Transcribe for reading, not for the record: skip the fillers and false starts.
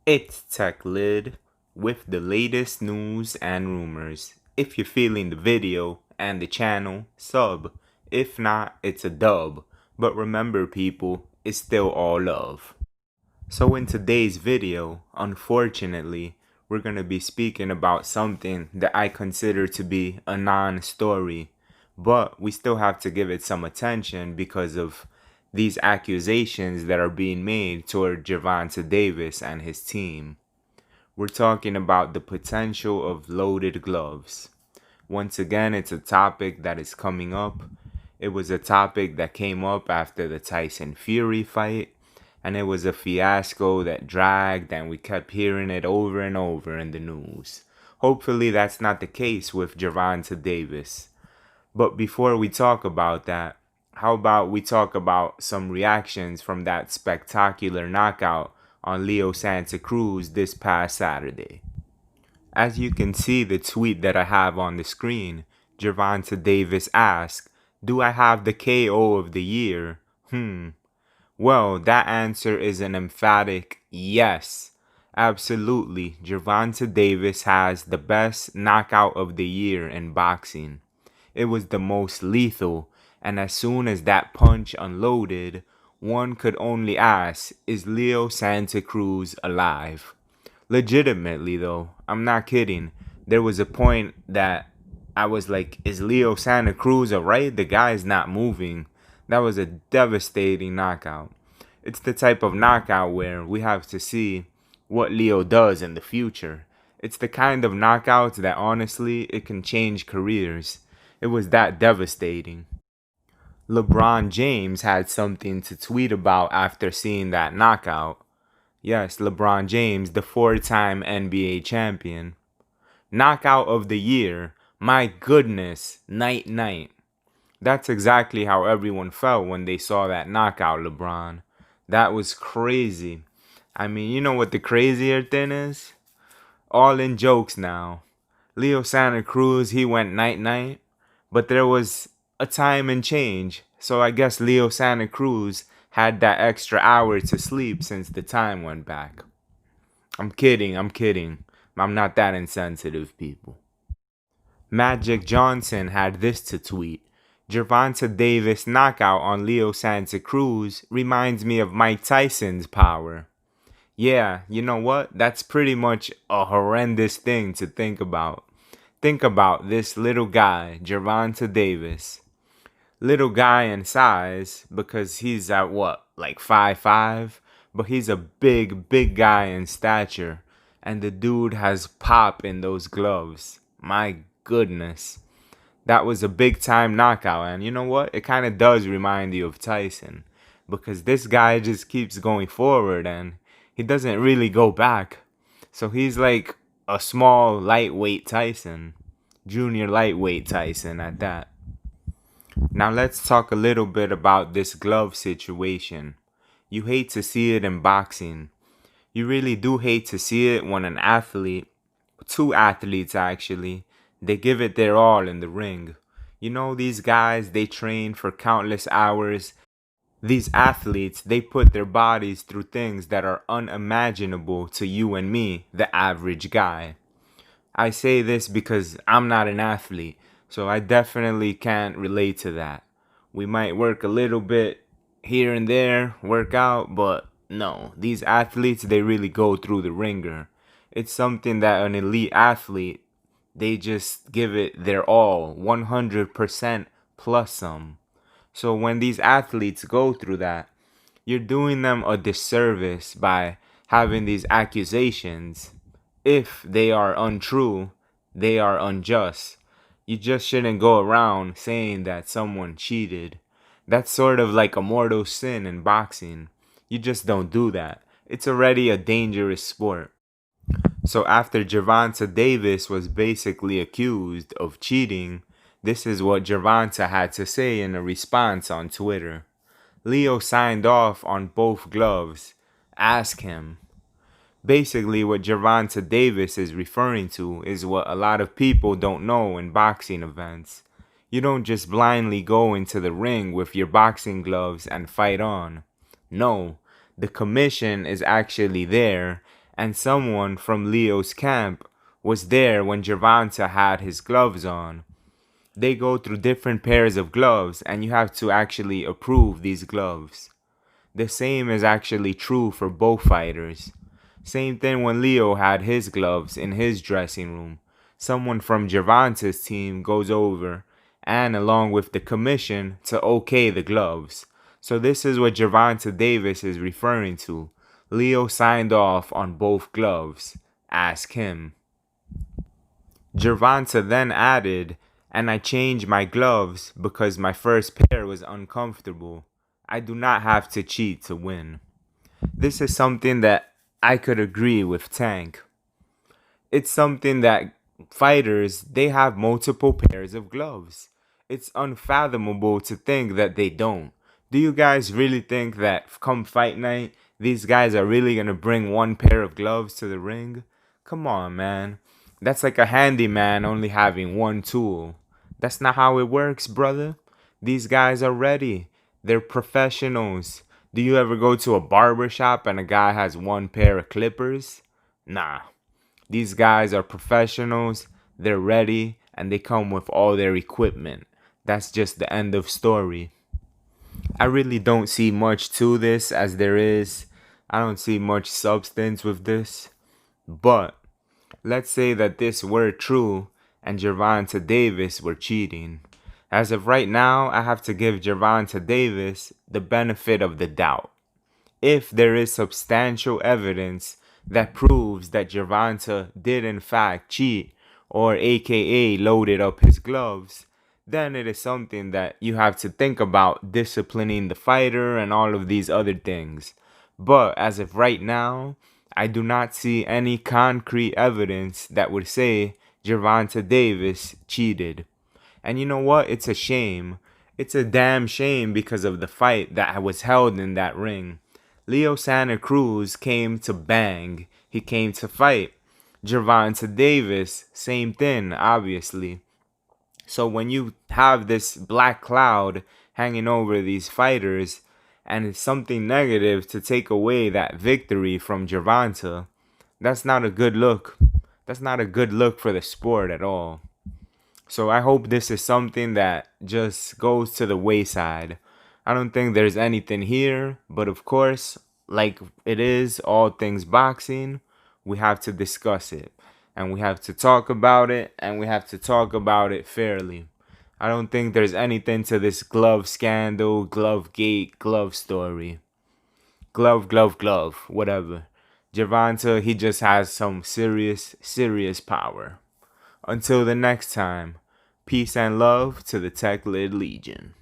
It's Tech Lid with the latest news and rumors. If you're feeling the video and the channel, sub. If not, it's a dub. But remember people, it's still all love. So in today's video, unfortunately, we're going to be speaking about something that I consider to be a non-story. But we still have to give it some attention because of these accusations that are being made toward Gervonta Davis and his team. We're talking about the potential of loaded gloves. Once again, it's a topic that is coming up. It was a topic that came up after the Tyson Fury fight, and it was a fiasco that dragged, and we kept hearing it over and over in the news. Hopefully that's not the case with Gervonta Davis. But before we talk about that, how about we talk about some reactions from that spectacular knockout on Leo Santa Cruz this past Saturday. As you can see the tweet that I have on the screen, Gervonta Davis asked, "Do I have the KO of the year?" Well, that answer is an emphatic yes. Absolutely, Gervonta Davis has the best knockout of the year in boxing. It was the most lethal, and as soon as that punch unloaded, one could only ask, is Leo Santa Cruz alive? Legitimately though, I'm not kidding. There was a point that I was like, is Leo Santa Cruz alright? The guy is not moving. That was a devastating knockout. It's the type of knockout where we have to see what Leo does in the future. It's the kind of knockouts that honestly, it can change careers. It was that devastating. LeBron James had something to tweet about after seeing that knockout. Yes, LeBron James, the four-time NBA champion. Knockout of the year. My goodness, night night. That's exactly how everyone felt when they saw that knockout, LeBron. That was crazy. I mean, you know what the crazier thing is? All in jokes now. Leo Santa Cruz, he went night night, but there was a time and change. So I guess Leo Santa Cruz had that extra hour to sleep since the time went back. I'm kidding. I'm not that insensitive, people. Magic Johnson had this to tweet. Gervonta Davis knockout on Leo Santa Cruz reminds me of Mike Tyson's power. Yeah, you know what? That's pretty much a horrendous thing to think about. Think about this little guy, Gervonta Davis. Little guy in size because he's at what, like 5'5"? But he's a big guy in stature. And the dude has pop in those gloves. My goodness. That was a big time knockout. And you know what? It kind of does remind you of Tyson. Because this guy just keeps going forward and he doesn't really go back. So he's like a small lightweight Tyson. Junior lightweight Tyson at that. Now let's talk a little bit about this glove situation. You hate to see it in boxing. You really do hate to see it when an athlete, two athletes actually, they give it their all in the ring. You know, these guys, they train for countless hours. These athletes, they put their bodies through things that are unimaginable to you and me, the average guy. I say this because I'm not an athlete, so I definitely can't relate to that. We might work a little bit here and there, work out, but no, these athletes, they really go through the ringer. It's something that an elite athlete, they just give it their all, 100% plus some. So when these athletes go through that, you're doing them a disservice by having these accusations. If they are untrue, they are unjust. You just shouldn't go around saying that someone cheated. That's sort of like a mortal sin in boxing. You just don't do that. It's already a dangerous sport. So after Gervonta Davis was basically accused of cheating, this is what Gervonta had to say in a response on Twitter. Leo signed off on both gloves. Ask him. Basically, what Gervonta Davis is referring to is what a lot of people don't know in boxing events. You don't just blindly go into the ring with your boxing gloves and fight on. No, the commission is actually there, and someone from Leo's camp was there when Gervonta had his gloves on. They go through different pairs of gloves, and you have to actually approve these gloves. The same is actually true for both fighters. Same thing when Leo had his gloves in his dressing room. Someone from Gervonta's team goes over and along with the commission to okay the gloves. So this is what Gervonta Davis is referring to. Leo signed off on both gloves. Ask him. Gervonta then added, and I changed my gloves because my first pair was uncomfortable. I do not have to cheat to win. This is something that I could agree with Tank. It's something that fighters, they have multiple pairs of gloves. It's unfathomable to think that they don't. Do you guys really think that come fight night, these guys are really going to bring one pair of gloves to the ring? Come on, man. That's like a handyman only having one tool. That's not how it works, brother. These guys are ready. They're professionals. Do you ever go to a barber shop and a guy has one pair of clippers? Nah. These guys are professionals. They're ready and they come with all their equipment. That's just the end of story. I really don't see much to this as there is. I don't see much substance with this. But let's say that this were true and Gervonta Davis were cheating. As of right now, I have to give Gervonta Davis the benefit of the doubt. If there is substantial evidence that proves that Gervonta did in fact cheat or aka loaded up his gloves, then it is something that you have to think about disciplining the fighter and all of these other things. But as of right now, I do not see any concrete evidence that would say Gervonta Davis cheated. And you know what? It's a shame. It's a damn shame because of the fight that was held in that ring. Leo Santa Cruz came to bang. He came to fight. Gervonta Davis, same thing, obviously. So when you have this black cloud hanging over these fighters, and it's something negative to take away that victory from Gervonta, that's not a good look. That's not a good look for the sport at all. So I hope this is something that just goes to the wayside. I don't think there's anything here, but of course, like it is all things boxing, we have to discuss it. And we have to talk about it, and we have to talk about it fairly. I don't think there's anything to this glove scandal, glove gate, glove story. Glove, whatever. Gervonta, he just has some serious, serious power. Until the next time, peace and love to the Tech Lid Legion.